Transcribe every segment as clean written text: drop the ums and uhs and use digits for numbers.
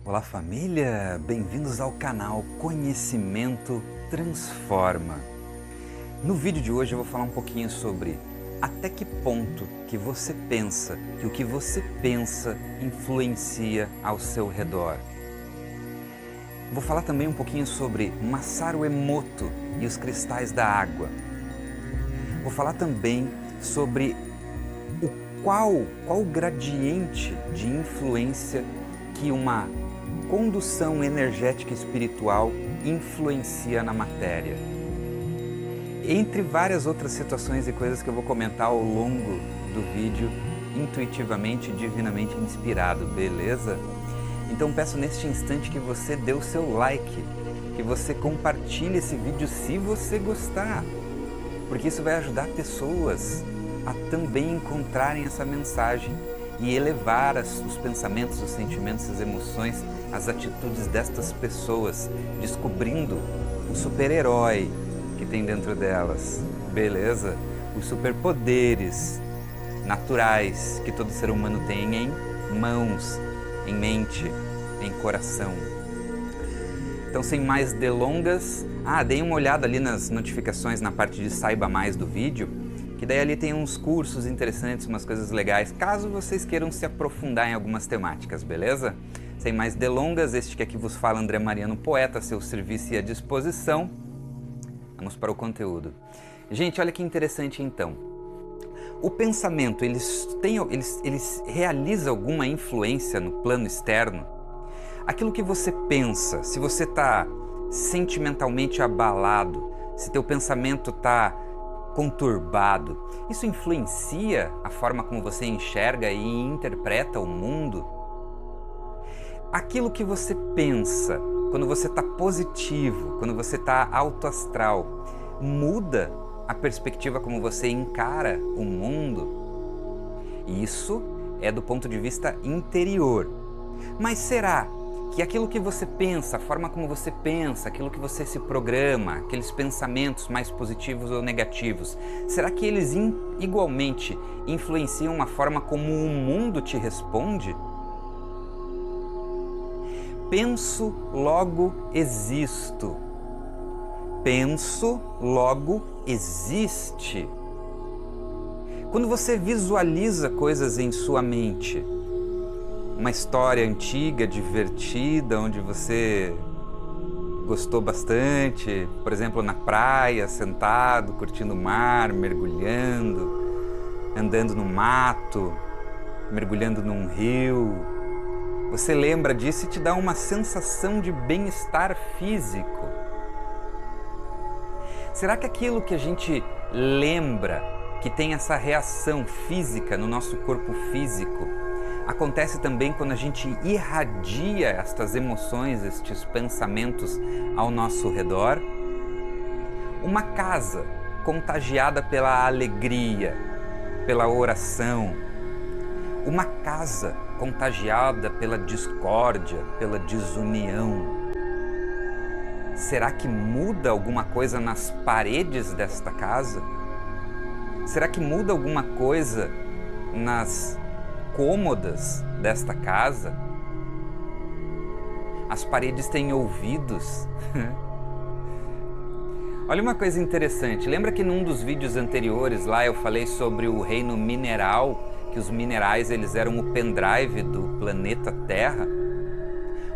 Olá família, bem-vindos ao canal Conhecimento Transforma. No vídeo de hoje eu vou falar um pouquinho sobre até que ponto que você pensa que o que você pensa influencia ao seu redor. Vou falar também um pouquinho sobre Masaru Emoto e os cristais da água. Vou falar também sobre qual o gradiente de influência que uma condução energética espiritual influencia na matéria. Entre várias outras situações e coisas que eu vou comentar ao longo do vídeo, intuitivamente e divinamente inspirado, beleza? Então peço neste instante que você dê o seu like, que você compartilhe esse vídeo se você gostar, porque isso vai ajudar pessoas a também encontrarem essa mensagem e elevar os pensamentos, os sentimentos, as emoções, as atitudes destas pessoas, descobrindo o super-herói que tem dentro delas, beleza? Os superpoderes naturais que todo ser humano tem em mãos, em mente, em coração. Então, sem mais delongas, deem uma olhada ali nas notificações na parte de Saiba Mais do vídeo, que daí ali tem uns cursos interessantes, umas coisas legais, caso vocês queiram se aprofundar em algumas temáticas, beleza? Sem mais delongas, este que aqui vos fala André Mariano, poeta, a seu serviço e à disposição. Vamos para o conteúdo. Gente, olha que interessante então. O pensamento, ele realiza alguma influência no plano externo? Aquilo que você pensa, se você está sentimentalmente abalado, se teu pensamento está conturbado, isso influencia a forma como você enxerga e interpreta o mundo? Aquilo que você pensa, quando você está positivo, quando você está alto astral, muda a perspectiva como você encara o mundo? Isso é do ponto de vista interior. Mas será que aquilo que você pensa, a forma como você pensa, aquilo que você se programa, aqueles pensamentos mais positivos ou negativos, será que eles igualmente influenciam a forma como o mundo te responde? Penso, logo existo. Penso, logo existe. Quando você visualiza coisas em sua mente, uma história antiga, divertida, onde você gostou bastante, por exemplo, na praia, sentado, curtindo o mar, mergulhando, andando no mato, mergulhando num rio. Você lembra disso e te dá uma sensação de bem-estar físico. Será que aquilo que a gente lembra, que tem essa reação física no nosso corpo físico, acontece também quando a gente irradia estas emoções, estes pensamentos ao nosso redor? Uma casa contagiada pela alegria, pela oração. Uma casa contagiada pela discórdia, pela desunião. Será que muda alguma coisa nas paredes desta casa? Será que muda alguma coisa nas cômodas desta casa? As paredes têm ouvidos? Olha uma coisa interessante, lembra que num dos vídeos anteriores lá eu falei sobre o reino mineral, que os minerais eles eram o pendrive do planeta Terra?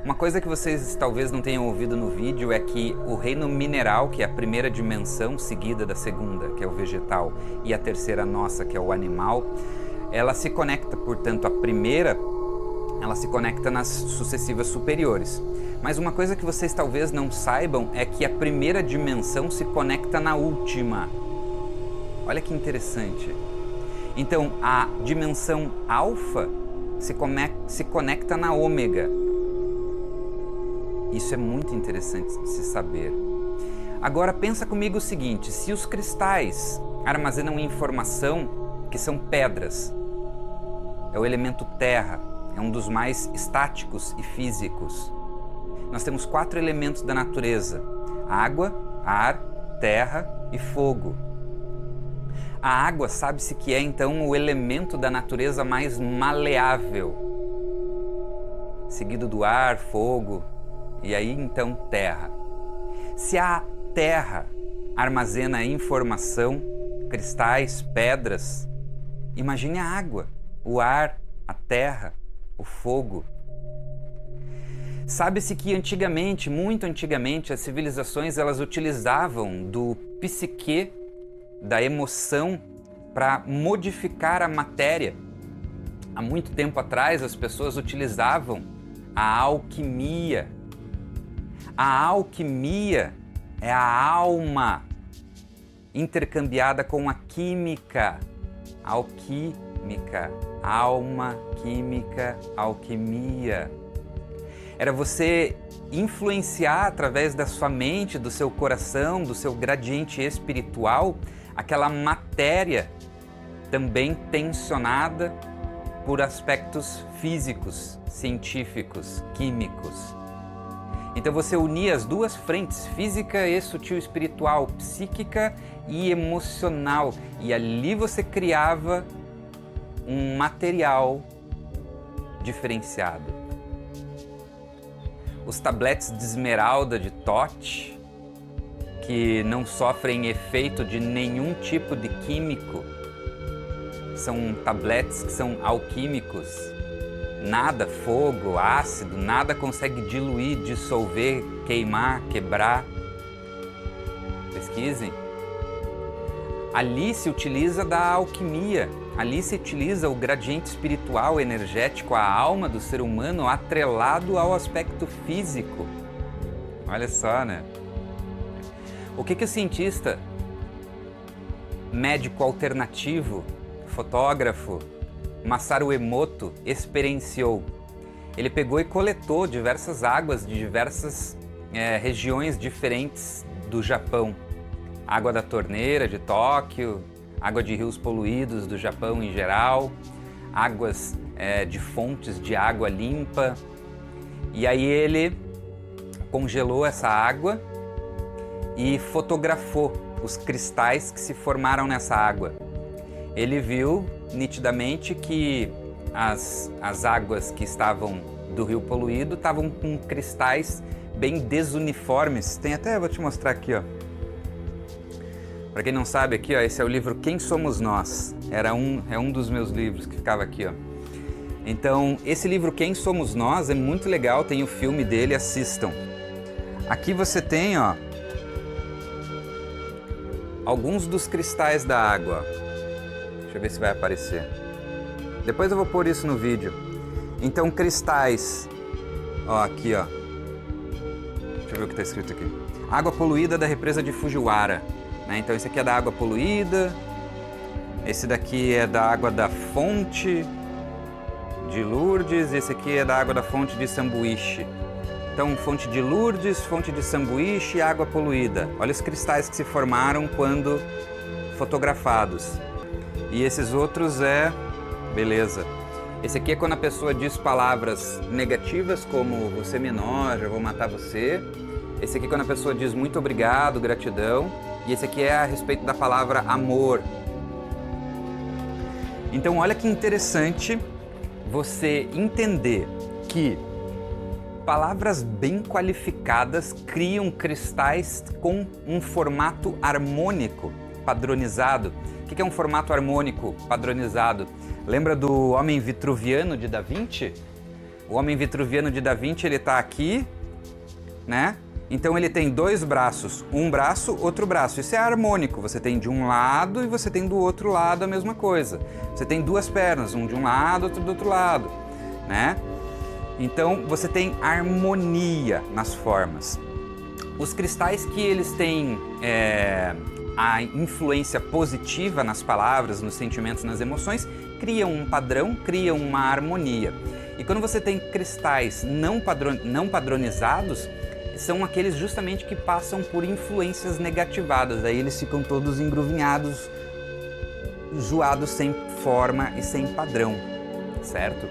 Uma coisa que vocês talvez não tenham ouvido no vídeo é que o reino mineral, que é a primeira dimensão seguida da segunda, que é o vegetal, e a terceira nossa, que é o animal, ela se conecta, portanto, a primeira, ela se conecta nas sucessivas superiores. Mas uma coisa que vocês talvez não saibam é que a primeira dimensão se conecta na última. Olha que interessante. Então, a dimensão alfa se conecta na ômega. Isso é muito interessante de se saber. Agora pensa comigo o seguinte, se os cristais armazenam informação, que são pedras, é o elemento terra, é um dos mais estáticos e físicos. Nós temos 4 elementos da natureza: água, ar, terra e fogo. A água sabe-se que é então o elemento da natureza mais maleável. seguido do ar, fogo, e aí então terra. Se a terra armazena informação, cristais, pedras, imagine a água, o ar, a terra, o fogo. Sabe-se que antigamente, muito antigamente, as civilizações elas utilizavam do psique, da emoção, para modificar a matéria. Há muito tempo atrás as pessoas utilizavam a alquimia. A alquimia é a alma intercambiada com a química. Alquímica, alma, química, alquimia. Era você influenciar através da sua mente, do seu coração, do seu gradiente espiritual, aquela matéria também tensionada por aspectos físicos, científicos, químicos. Então você unia as duas frentes, física e sutil espiritual, psíquica e emocional, e ali você criava um material diferenciado. Os tabletes de esmeralda de Thoth, que não sofrem efeito de nenhum tipo de químico, são tabletes que são alquímicos. Nada, fogo, ácido, nada consegue diluir, dissolver, queimar, quebrar. Pesquisem. Ali se utiliza da alquimia, ali se utiliza o gradiente espiritual, energético, a alma do ser humano atrelado ao aspecto físico. Olha só, né? O que o cientista, médico alternativo, fotógrafo, Masaru Emoto experienciou? Ele pegou e coletou diversas águas de diversas regiões diferentes do Japão. Água da torneira de Tóquio, água de rios poluídos do Japão em geral, águas de fontes de água limpa. E aí ele congelou essa água e fotografou os cristais que se formaram nessa água. Ele viu nitidamente que as águas que estavam do rio poluído estavam com cristais bem desuniformes. Tem até, vou te mostrar aqui, ó. Para quem não sabe aqui, ó, esse é o livro Quem Somos Nós. É um dos meus livros que ficava aqui, ó. Então, esse livro Quem Somos Nós é muito legal, tem o filme dele, assistam. Aqui você tem, ó, alguns dos cristais da água. Deixa eu ver se vai aparecer. Depois eu vou pôr isso no vídeo. Então, cristais. Ó, aqui, ó. Deixa eu ver o que está escrito aqui. Água poluída da represa de Fujiwara. Então esse aqui é da água poluída, esse daqui é da água da fonte de Lourdes, esse aqui é da água da fonte de Sambuíche. Então fonte de Lourdes, fonte de Sambuíche e água poluída. Olha os cristais que se formaram quando fotografados. E esses outros beleza. Esse aqui é quando a pessoa diz palavras negativas como você me enoja, eu vou matar você. Esse aqui é quando a pessoa diz muito obrigado, gratidão. E esse aqui é a respeito da palavra amor. Então olha que interessante você entender que palavras bem qualificadas criam cristais com um formato harmônico, padronizado. O que é um formato harmônico padronizado? Lembra do homem vitruviano de Da Vinci? O homem vitruviano de Da Vinci, ele está aqui, né? Então ele tem dois braços, um braço, outro braço. Isso é harmônico, você tem de um lado e você tem do outro lado a mesma coisa. Você tem duas pernas, um de um lado, outro do outro lado, né? Então você tem harmonia nas formas. Os cristais que eles têm a influência positiva nas palavras, nos sentimentos, nas emoções, criam um padrão, criam uma harmonia. E quando você tem cristais não padronizados, são aqueles justamente que passam por influências negativadas, daí eles ficam todos engruvinhados, zoados sem forma e sem padrão, certo?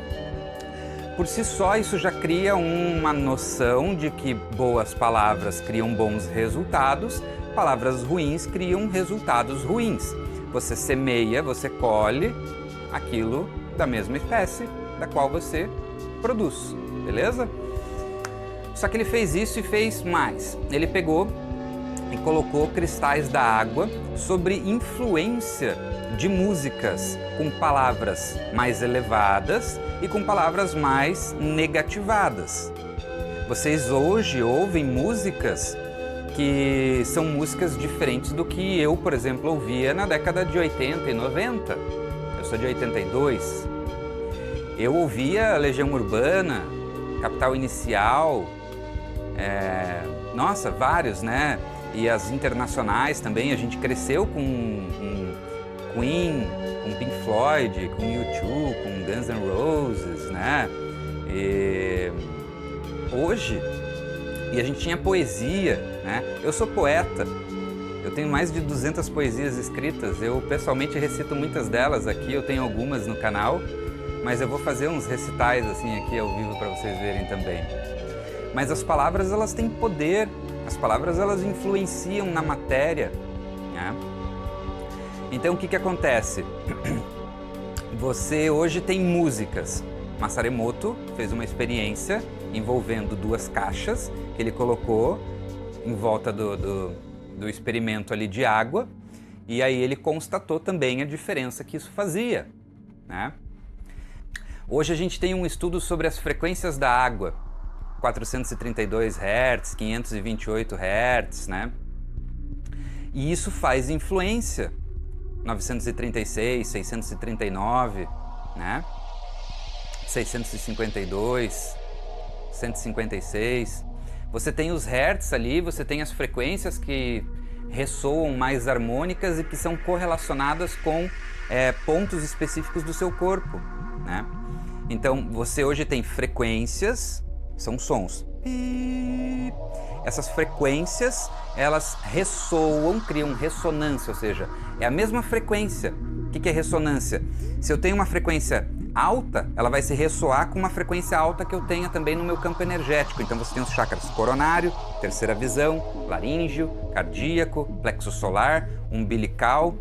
Por si só, isso já cria uma noção de que boas palavras criam bons resultados, palavras ruins criam resultados ruins. Você semeia, você colhe aquilo da mesma espécie da qual você produz. beleza? Só que ele fez isso e fez mais. Ele pegou e colocou cristais da água sobre influência de músicas com palavras mais elevadas e com palavras mais negativadas. Vocês hoje ouvem músicas que são músicas diferentes do que eu, por exemplo, ouvia na década de 80 e 90. Eu sou de 82. Eu ouvia Legião Urbana, Capital Inicial, vários, né? E as internacionais também. A gente cresceu com Queen, com Pink Floyd, com U2, com Guns N' Roses, né? E hoje, a gente tinha poesia, né? Eu sou poeta, eu tenho mais de 200 poesias escritas, eu pessoalmente recito muitas delas aqui, eu tenho algumas no canal, mas eu vou fazer uns recitais assim aqui ao vivo para vocês verem também. Mas as palavras, elas têm poder, as palavras, elas influenciam na matéria, né? Então o que acontece? Você hoje tem músicas. Masaru Emoto fez uma experiência envolvendo 2 caixas que ele colocou em volta do experimento ali de água, e aí ele constatou também a diferença que isso fazia, né? Hoje a gente tem um estudo sobre as frequências da água, 432 Hz, 528 Hz, né? E isso faz influência, 936, 639, né? 652, 156. Você tem os hertz ali, você tem as frequências que ressoam mais harmônicas e que são correlacionadas com pontos específicos do seu corpo, né? Então, você hoje tem frequências, são sons. Essas frequências, elas ressoam, criam ressonância, ou seja, é a mesma frequência. O que é ressonância? Se eu tenho uma frequência alta, ela vai se ressoar com uma frequência alta que eu tenha também no meu campo energético. Então você tem os chakras coronário, terceira visão, laríngeo, cardíaco, plexo solar, umbilical,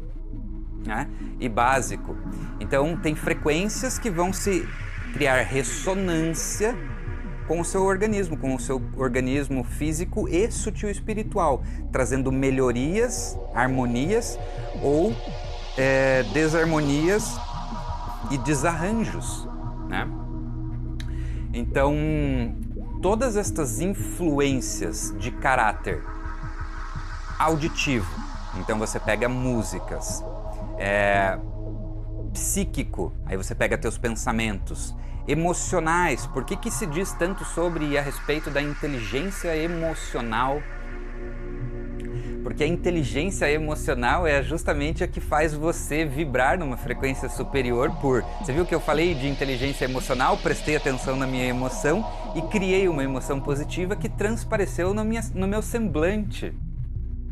né? E básico. Então tem frequências que vão se criar ressonância com o seu organismo físico e sutil espiritual, trazendo melhorias, harmonias ou desarmonias e desarranjos, né? Então, todas estas influências de caráter auditivo, então você pega músicas, psíquico, aí você pega teus pensamentos, emocionais, por que se diz tanto sobre e a respeito da inteligência emocional? Porque a inteligência emocional é justamente a que faz você vibrar numa frequência superior Você viu que eu falei de inteligência emocional, prestei atenção na minha emoção e criei uma emoção positiva que transpareceu no meu semblante,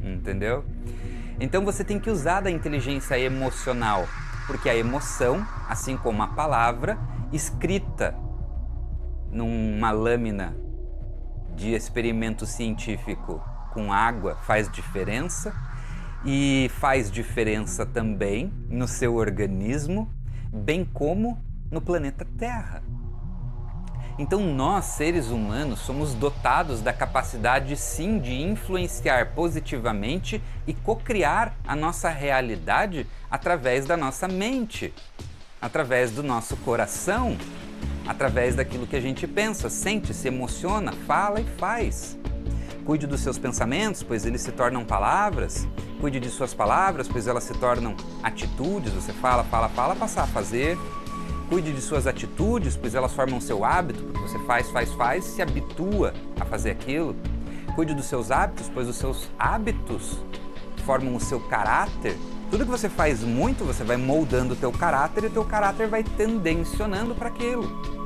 entendeu? Então você tem que usar da inteligência emocional, porque a emoção, assim como a palavra, escrita numa lâmina de experimento científico com água faz diferença, e faz diferença também no seu organismo, bem como no planeta Terra. Então nós, seres humanos, somos dotados da capacidade sim de influenciar positivamente e cocriar a nossa realidade através da nossa mente, através do nosso coração, através daquilo que a gente pensa, sente, se emociona, fala e faz. Cuide dos seus pensamentos, pois eles se tornam palavras. Cuide de suas palavras, pois elas se tornam atitudes. Você fala, passa a fazer. Cuide de suas atitudes, pois elas formam seu hábito, porque você faz, se habitua a fazer aquilo. Cuide dos seus hábitos, pois os seus hábitos formam o seu caráter. Tudo que você faz muito, você vai moldando o teu caráter e o teu caráter vai tendencionando para aquilo.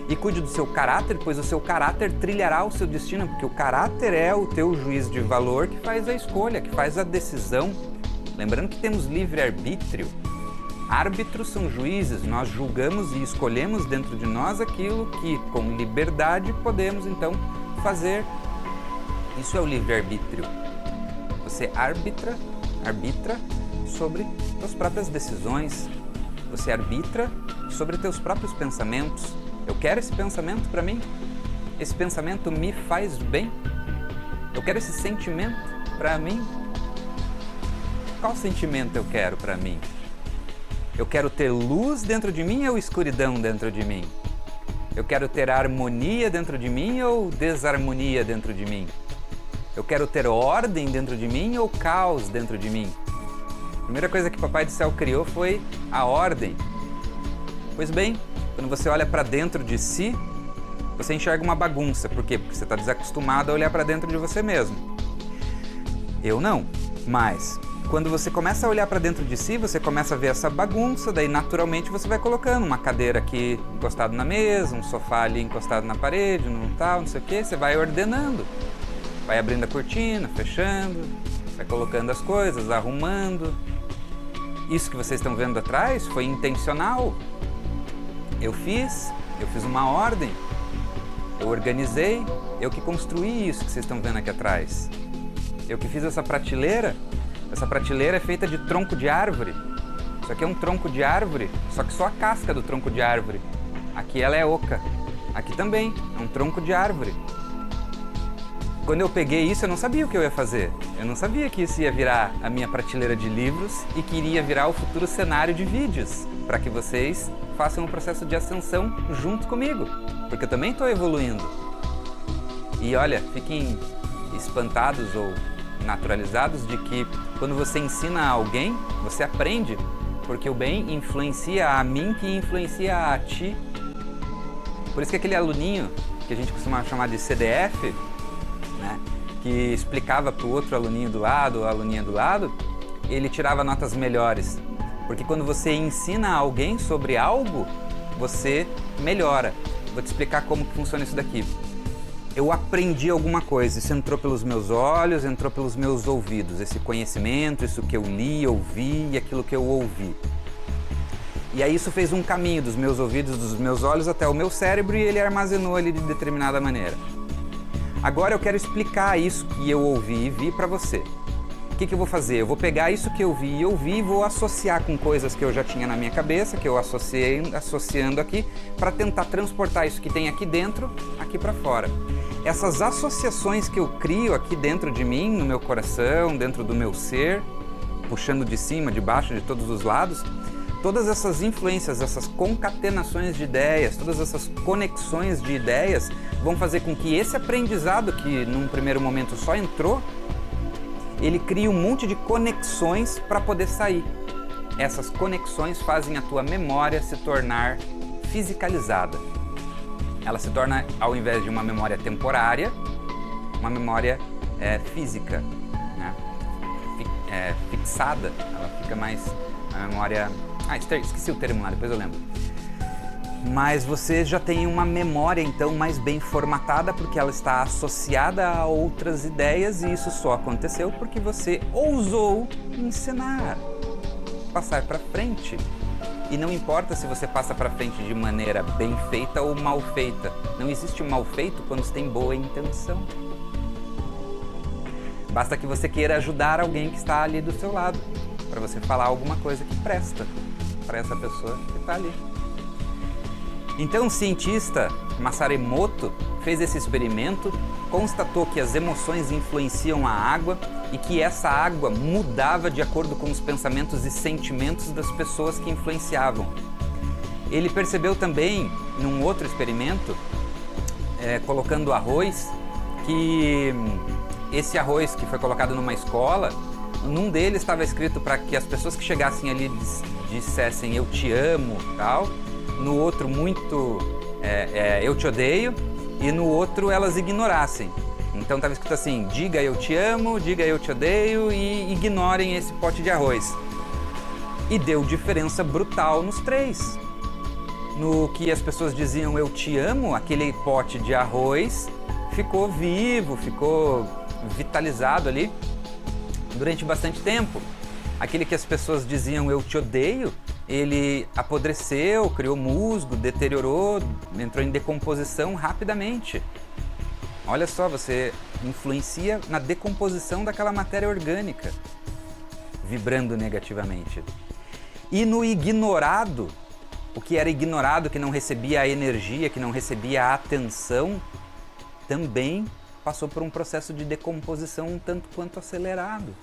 E cuide do seu caráter, pois o seu caráter trilhará o seu destino, porque o caráter é o teu juízo de valor que faz a escolha, que faz a decisão. Lembrando que temos livre-arbítrio. Árbitros são juízes, nós julgamos e escolhemos dentro de nós aquilo que, com liberdade, podemos então fazer. Isso é o livre-arbítrio. Você arbitra sobre suas próprias decisões, você arbitra sobre teus próprios pensamentos, Eu quero esse pensamento para mim? Esse pensamento me faz bem? Eu quero esse sentimento para mim? Qual sentimento eu quero para mim? Eu quero ter luz dentro de mim ou escuridão dentro de mim? Eu quero ter harmonia dentro de mim ou desarmonia dentro de mim? Eu quero ter ordem dentro de mim ou caos dentro de mim? A primeira coisa que Papai do Céu criou foi a ordem. Pois bem, quando você olha para dentro de si, você enxerga uma bagunça. Por quê? Porque você está desacostumado a olhar para dentro de você mesmo. Eu não, mas quando você começa a olhar para dentro de si, você começa a ver essa bagunça, daí naturalmente você vai colocando uma cadeira aqui encostado na mesa, um sofá ali encostado na parede, não sei o que, você vai ordenando. Vai abrindo a cortina, fechando, vai colocando as coisas, arrumando. Isso que vocês estão vendo atrás foi intencional. Eu fiz uma ordem, eu organizei, eu que construí isso que vocês estão vendo aqui atrás. Eu que fiz essa prateleira é feita de tronco de árvore. Isso aqui é um tronco de árvore, só que só a casca do tronco de árvore. Aqui ela é oca, aqui também é um tronco de árvore. Quando eu peguei isso, eu não sabia o que eu ia fazer. Eu não sabia que isso ia virar a minha prateleira de livros e que iria virar o futuro cenário de vídeos, para que vocês façam um processo de ascensão junto comigo, porque eu também estou evoluindo. E olha, fiquem espantados ou naturalizados de que quando você ensina a alguém, você aprende, porque o bem influencia a mim que influencia a ti. Por isso que aquele aluninho, que a gente costuma chamar de CDF, né, que explicava para o outro aluninho do lado, ou a aluninha do lado, ele tirava notas melhores. Porque quando você ensina alguém sobre algo, você melhora. Vou te explicar como que funciona isso daqui. Eu aprendi alguma coisa, isso entrou pelos meus olhos, entrou pelos meus ouvidos, esse conhecimento, isso que eu li, ouvi e aquilo que eu ouvi. E aí isso fez um caminho dos meus ouvidos, dos meus olhos até o meu cérebro e ele armazenou ali de determinada maneira. Agora eu quero explicar isso que eu ouvi e vi para você. O que eu vou fazer? Eu vou pegar isso que eu vi e ouvi e vou associar com coisas que eu já tinha na minha cabeça, que eu associando aqui, para tentar transportar isso que tem aqui dentro, aqui para fora. Essas associações que eu crio aqui dentro de mim, no meu coração, dentro do meu ser, puxando de cima, de baixo, de todos os lados, todas essas influências, essas concatenações de ideias, todas essas conexões de ideias vão fazer com que esse aprendizado que num primeiro momento só entrou, ele cria um monte de conexões para poder sair. Essas conexões fazem a tua memória se tornar fisicalizada. Ela se torna, ao invés de uma memória temporária, uma memória física, né? Fixada. Ela fica mais a memória... esqueci o termo lá, depois eu lembro. Mas você já tem uma memória então mais bem formatada porque ela está associada a outras ideias e isso só aconteceu porque você ousou ensinar, passar para frente. E não importa se você passa para frente de maneira bem feita ou mal feita. Não existe mal feito quando você tem boa intenção. Basta que você queira ajudar alguém que está ali do seu lado, para você falar alguma coisa que presta para essa pessoa que está ali. Então o cientista Masaru Emoto fez esse experimento, constatou que as emoções influenciam a água e que essa água mudava de acordo com os pensamentos e sentimentos das pessoas que influenciavam. Ele percebeu também, num outro experimento, colocando arroz, que esse arroz que foi colocado numa escola, num deles estava escrito para que as pessoas que chegassem ali dissessem eu te amo, tal. No outro muito eu te odeio e no outro elas ignorassem. Então estava escrito assim, diga eu te amo, diga eu te odeio e ignorem esse pote de arroz. E deu diferença brutal nos três. No que as pessoas diziam eu te amo, aquele pote de arroz ficou vivo, ficou vitalizado ali durante bastante tempo. Aquele que as pessoas diziam eu te odeio, ele apodreceu, criou musgo, deteriorou, entrou em decomposição rapidamente. Olha só, você influencia na decomposição daquela matéria orgânica, vibrando negativamente. E no ignorado, O que era ignorado, que não recebia a energia, que não recebia a atenção, também passou por um processo de decomposição um tanto quanto acelerado.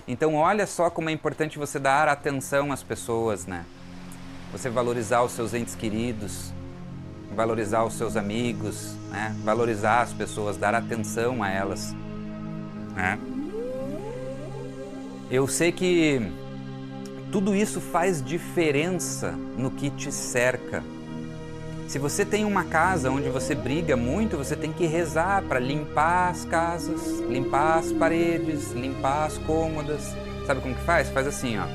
Então olha só como é importante você dar atenção às pessoas, né? Você valorizar os seus entes queridos, valorizar os seus amigos, né? Valorizar as pessoas, dar atenção a elas, né? Eu sei que tudo isso faz diferença no que te cerca. Se você tem uma casa onde você briga muito, você tem que rezar para limpar as casas, limpar as paredes, limpar as cômodas. Sabe como que faz? Faz assim, ó.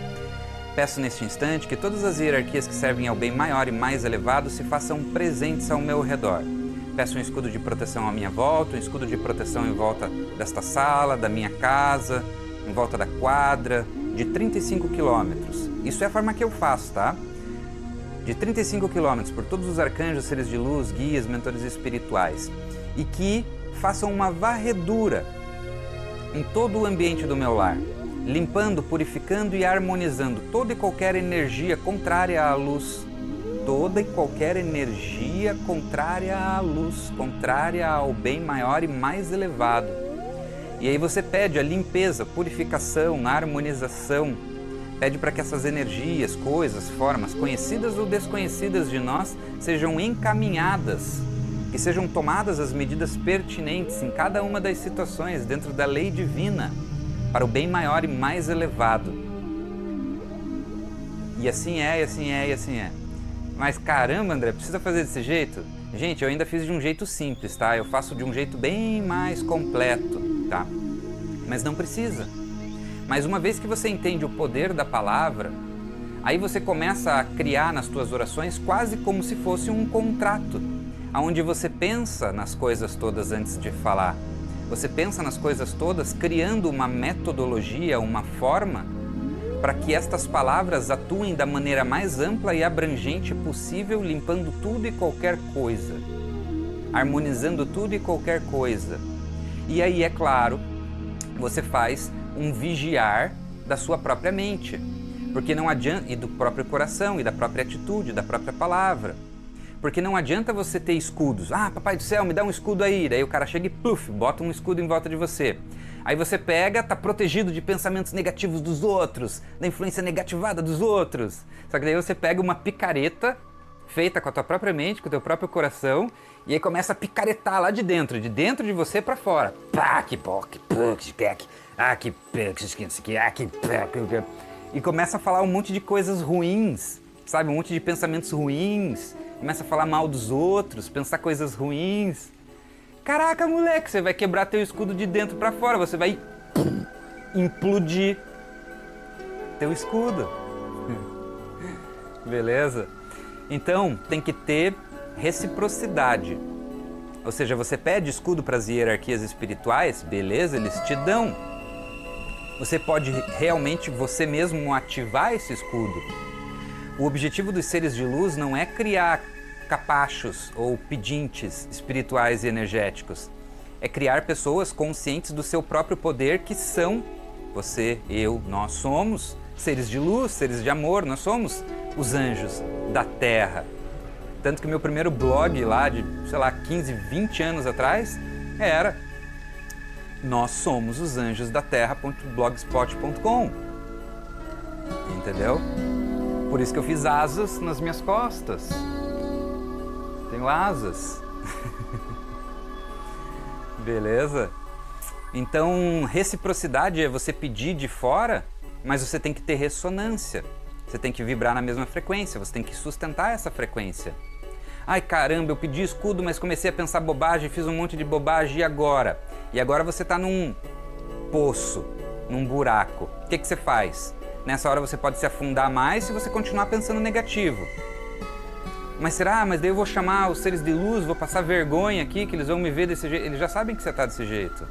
Peço neste instante que todas as hierarquias que servem ao bem maior e mais elevado se façam presentes ao meu redor. Peço um escudo de proteção à minha volta, um escudo de proteção em volta desta sala, da minha casa, em volta da quadra, de 35 quilômetros. Isso é a forma que eu faço, tá? De 35 quilômetros por todos os arcanjos, seres de luz, guias, mentores espirituais. E que façam uma varredura em todo o ambiente do meu lar, limpando, purificando e harmonizando toda e qualquer energia contrária à luz. Toda e qualquer energia contrária à luz, contrária ao bem maior e mais elevado. E aí você pede a limpeza, purificação, a harmonização. Pede para que essas energias, coisas, formas, conhecidas ou desconhecidas de nós, sejam encaminhadas, que sejam tomadas as medidas pertinentes em cada uma das situações dentro da lei divina, para o bem maior e mais elevado. E assim é, e assim é, e assim é. Mas caramba, André, precisa fazer desse jeito? Gente, eu ainda fiz de um jeito simples, tá? Eu faço de um jeito bem mais completo, tá? Mas não precisa. Mas uma vez que você entende o poder da palavra, aí você começa a criar nas tuas orações quase como se fosse um contrato, onde você pensa nas coisas todas antes de falar. Você pensa nas coisas todas criando uma metodologia, uma forma, para que estas palavras atuem da maneira mais ampla e abrangente possível, limpando tudo e qualquer coisa, harmonizando tudo e qualquer coisa. E aí, é claro, você faz um vigiar da sua própria mente, porque não adianta, e do próprio coração, e da própria atitude, da própria palavra. Porque não adianta você ter escudos. Ah, papai do céu, me dá um escudo aí. Daí o cara chega e pluf, bota um escudo em volta de você. Aí você pega, tá protegido de pensamentos negativos dos outros, da influência negativada dos outros. Só que daí você pega uma picareta feita com a tua própria mente, com o teu próprio coração, e aí começa a picaretar lá de dentro de você para fora. Pá, que poc, puc, quec. Ah, que e começa a falar um monte de coisas ruins, sabe? Um monte de pensamentos ruins. Começa a falar mal dos outros, pensar coisas ruins. Caraca, moleque, você vai quebrar teu escudo de dentro pra fora. Você vai implodir teu escudo. Beleza? Então, tem que ter reciprocidade. Ou seja, você pede escudo para as hierarquias espirituais, beleza, eles te dão. Você pode realmente você mesmo ativar esse escudo. O objetivo dos seres de luz não é criar capachos ou pedintes espirituais e energéticos. É criar pessoas conscientes do seu próprio poder, que são você, eu, nós somos seres de luz, seres de amor, nós somos os anjos da Terra. Tanto que meu primeiro blog lá de, 15, 20 anos atrás era nós somos os anjos da Terra.blogspot.com. Entendeu? Por isso que eu fiz asas nas minhas costas. Tenho asas. Beleza? Então, reciprocidade é você pedir de fora, mas você tem que ter ressonância. Você tem que vibrar na mesma frequência, você tem que sustentar essa frequência. Ai caramba, eu pedi escudo, mas comecei a pensar bobagem, fiz um monte de bobagem, e agora? E agora você está num poço, num buraco. O que você faz? Nessa hora você pode se afundar mais se você continuar pensando negativo. Mas será? Mas daí eu vou chamar os seres de luz, vou passar vergonha aqui, que eles vão me ver desse jeito. Eles já sabem que você está desse jeito.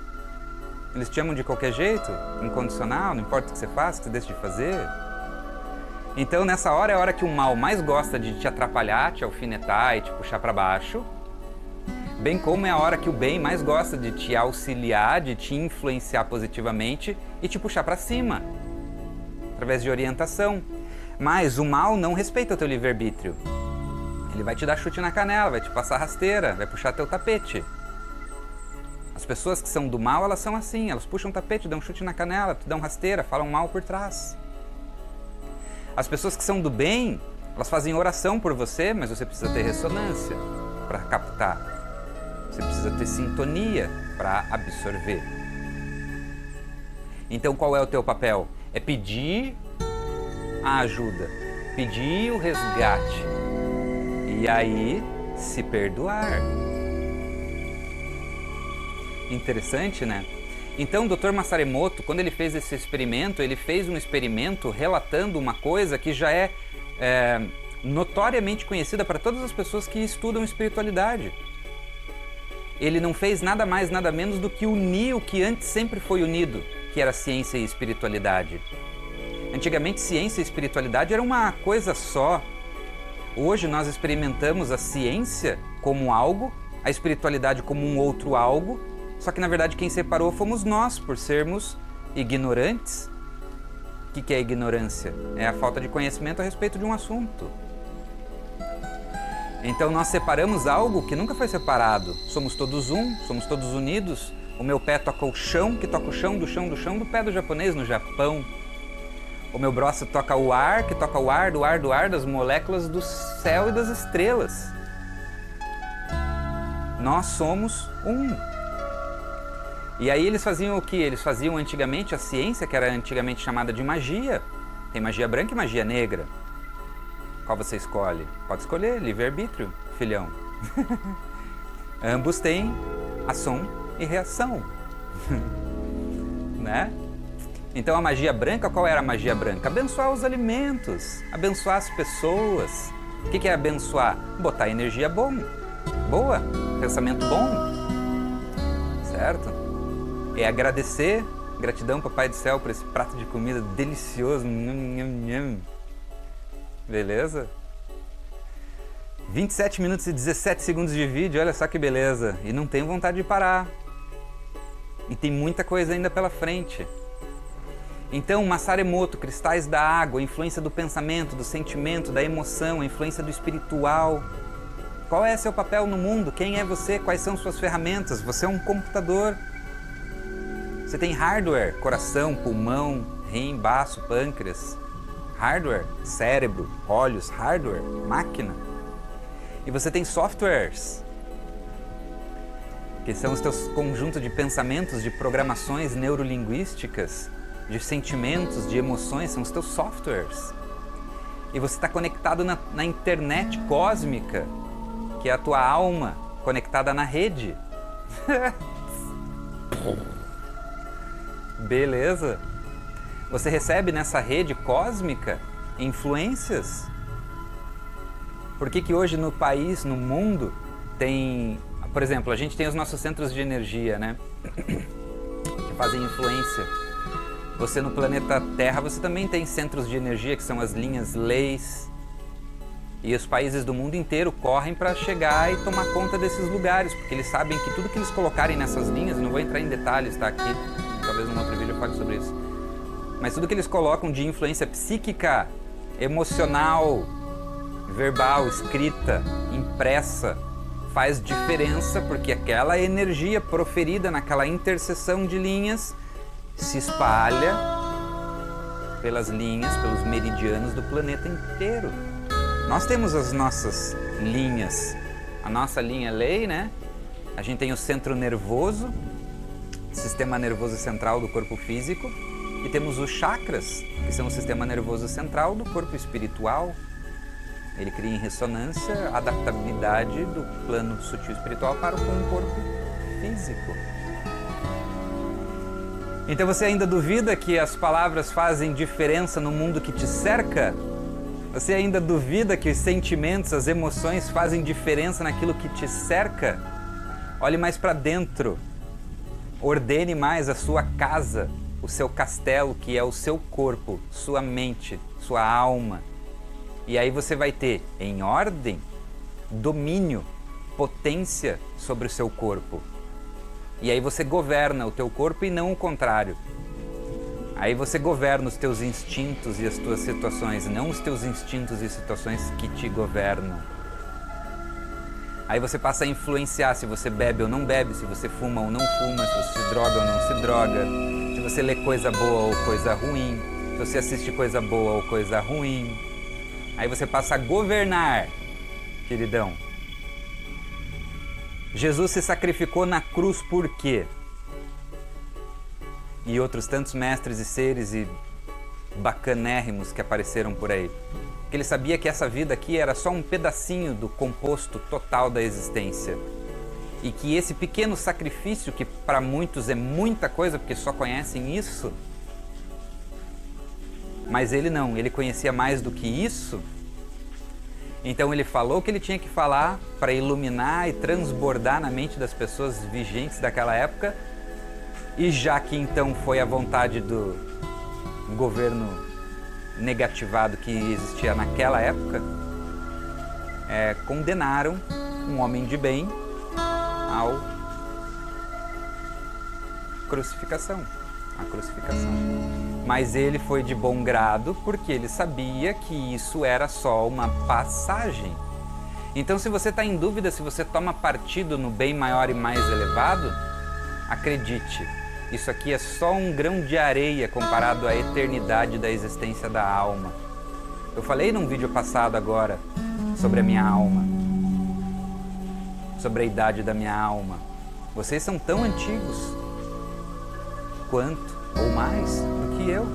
Eles te amam de qualquer jeito, incondicional, não importa o que você faça, o que você deixa de fazer. Então nessa hora é a hora que o mal mais gosta de te atrapalhar, te alfinetar e te puxar para baixo. Bem como é a hora que o bem mais gosta de te auxiliar, de te influenciar positivamente e te puxar para cima, através de orientação. Mas o mal não respeita o teu livre-arbítrio. Ele vai te dar chute na canela, vai te passar rasteira, vai puxar teu tapete. As pessoas que são do mal, elas são assim, elas puxam o tapete, dão chute na canela, te dão rasteira, falam mal por trás. As pessoas que são do bem, elas fazem oração por você, mas você precisa ter ressonância para captar. Você precisa ter sintonia para absorver. Então qual é o teu papel? É pedir a ajuda, pedir o resgate e aí se perdoar. Interessante, né? Então o Dr. Masaru Emoto, quando ele fez esse experimento, ele fez um experimento relatando uma coisa que já é notoriamente conhecida para todas as pessoas que estudam espiritualidade. Ele não fez nada mais, nada menos do que unir o que antes sempre foi unido, que era ciência e espiritualidade. Antigamente, ciência e espiritualidade era uma coisa só. Hoje nós experimentamos a ciência como algo, a espiritualidade como um outro algo, só que na verdade quem separou fomos nós, por sermos ignorantes. O que é ignorância? É a falta de conhecimento a respeito de um assunto. Então nós separamos algo que nunca foi separado. Somos todos um, somos todos unidos. O meu pé toca o chão, que toca o chão do pé do japonês no Japão. O meu braço toca o ar, que toca o ar das moléculas do céu e das estrelas. Nós somos um. E aí eles faziam o que? Eles faziam antigamente a ciência, que era antigamente chamada de magia. Tem magia branca e magia negra. Qual você escolhe? Pode escolher, livre-arbítrio, filhão. Ambos têm ação e reação. Né? Então a magia branca, qual era a magia branca? Abençoar os alimentos, abençoar as pessoas. O que é abençoar? Botar energia boa, pensamento bom, certo? É agradecer, gratidão Papai do Céu por esse prato de comida delicioso. Beleza? 27 minutos e 17 segundos de vídeo, olha só que beleza. E não tenho vontade de parar. E tem muita coisa ainda pela frente. Então, Masaru Emoto, cristais da água, influência do pensamento, do sentimento, da emoção, a influência do espiritual. Qual é seu papel no mundo? Quem é você? Quais são suas ferramentas? Você é um computador. Você tem hardware, coração, pulmão, rim, baço, pâncreas. Hardware, cérebro, olhos, hardware, máquina. E você tem softwares, que são os teus conjuntos de pensamentos, de programações neurolinguísticas, de sentimentos, de emoções, são os teus softwares. E você está conectado na internet cósmica, que é a tua alma conectada na rede. Beleza? Você recebe nessa rede cósmica influências. Por que hoje no país, no mundo, tem... Por exemplo, a gente tem os nossos centros de energia, né? Que fazem influência. Você no planeta Terra, você também tem centros de energia, que são as linhas leis. E os países do mundo inteiro correm para chegar e tomar conta desses lugares, porque eles sabem que tudo que eles colocarem nessas linhas, não vou entrar em detalhes, tá aqui, talvez num outro vídeo eu fale sobre isso, mas tudo que eles colocam de influência psíquica, emocional, verbal, escrita, impressa, faz diferença, porque aquela energia proferida naquela interseção de linhas se espalha pelas linhas, pelos meridianos do planeta inteiro. Nós temos as nossas linhas, a nossa linha lei, né? A gente tem o centro nervoso, sistema nervoso central do corpo físico, e temos os chakras, que são o sistema nervoso central do corpo espiritual. Ele cria em ressonância a adaptabilidade do plano sutil espiritual para com o corpo físico. Então você ainda duvida que as palavras fazem diferença no mundo que te cerca? Você ainda duvida que os sentimentos, as emoções fazem diferença naquilo que te cerca? Olhe mais para dentro. Ordene mais a sua casa, o seu castelo, que é o seu corpo, sua mente, sua alma. E aí você vai ter, em ordem, domínio, potência sobre o seu corpo. E aí você governa o teu corpo e não o contrário. Aí você governa os teus instintos e as tuas situações, não os teus instintos e situações que te governam. Aí você passa a influenciar se você bebe ou não bebe, se você fuma ou não fuma, se você se droga ou não se droga, se você lê coisa boa ou coisa ruim, se você assiste coisa boa ou coisa ruim. Aí você passa a governar, queridão. Jesus se sacrificou na cruz por quê? E outros tantos mestres e seres e bacanérrimos que apareceram por aí. Porque ele sabia que essa vida aqui era só um pedacinho do composto total da existência. E que esse pequeno sacrifício, que para muitos é muita coisa, porque só conhecem isso, mas ele não, ele conhecia mais do que isso. Então ele falou o que ele tinha que falar para iluminar e transbordar na mente das pessoas vigentes daquela época. E já que então foi a vontade do governo negativado que existia naquela época, condenaram um homem de bem à crucificação. Mas ele foi de bom grado porque ele sabia que isso era só uma passagem. Então, se você está em dúvida se você toma partido no bem maior e mais elevado, acredite, isso aqui é só um grão de areia comparado à eternidade da existência da alma. Eu falei num vídeo passado agora sobre a minha alma, sobre a idade da minha alma. Vocês são tão antigos quanto ou mais do que eu.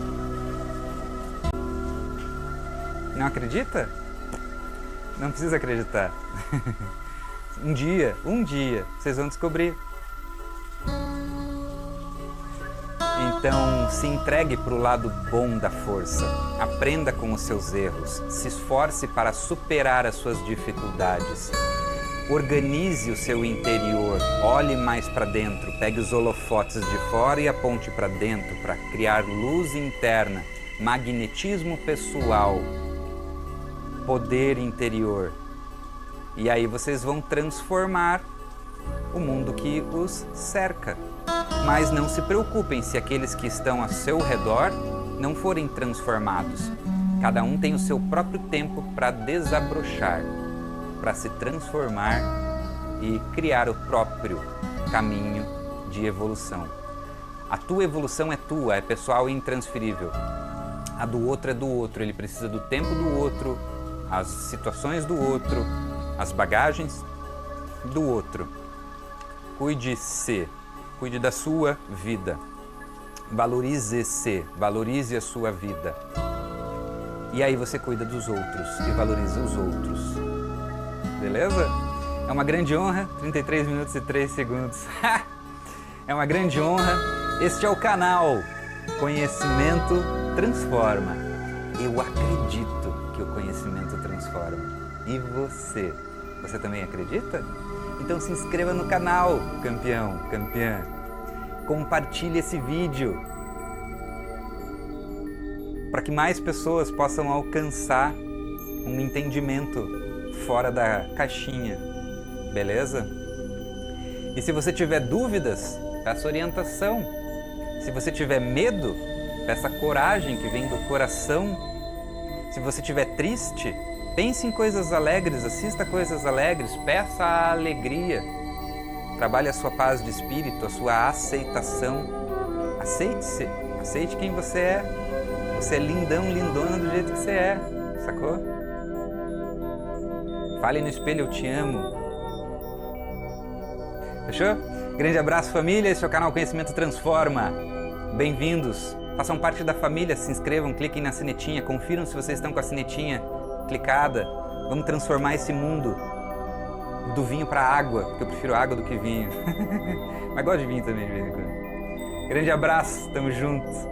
Não acredita? Não precisa acreditar. Um dia, vocês vão descobrir. Então, se entregue para o lado bom da força, aprenda com os seus erros, se esforce para superar as suas dificuldades, organize o seu interior, olhe mais para dentro, pegue os holofotes de fora e aponte para dentro para criar luz interna, magnetismo pessoal, poder interior. E aí vocês vão transformar o mundo que os cerca. Mas não se preocupem se aqueles que estão ao seu redor não forem transformados. Cada um tem o seu próprio tempo para desabrochar, para se transformar e criar o próprio caminho de evolução. A tua evolução é tua, é pessoal e intransferível. A do outro é do outro, ele precisa do tempo do outro, as situações do outro, as bagagens do outro. Cuide-se. Cuide da sua vida. Valorize-se, valorize a sua vida. E aí você cuida dos outros e valoriza os outros. Beleza? É uma grande honra, 33 minutos e 3 segundos. É uma grande honra. Este é o canal Conhecimento Transforma. Eu acredito que o conhecimento transforma. E você? Você também acredita? Então se inscreva no canal, campeão, campeã. Compartilhe esse vídeo para que mais pessoas possam alcançar um entendimento fora da caixinha, beleza? E se você tiver dúvidas, peça orientação. Se você tiver medo, peça coragem que vem do coração. Se você estiver triste, pense em coisas alegres, assista coisas alegres, peça a alegria. Trabalhe a sua paz de espírito, a sua aceitação. Aceite-se, aceite quem você é. Você é lindão, lindona do jeito que você é, sacou? Fale no espelho, eu te amo. Fechou? Grande abraço, família. Esse é o canal Conhecimento Transforma. Bem-vindos. Façam parte da família, se inscrevam, cliquem na sinetinha, confiram se vocês estão com a sinetinha clicada. Vamos transformar esse mundo do vinho para água, porque eu prefiro água do que vinho. Mas gosto de vinho também de vez em quando. Grande abraço, tamo junto.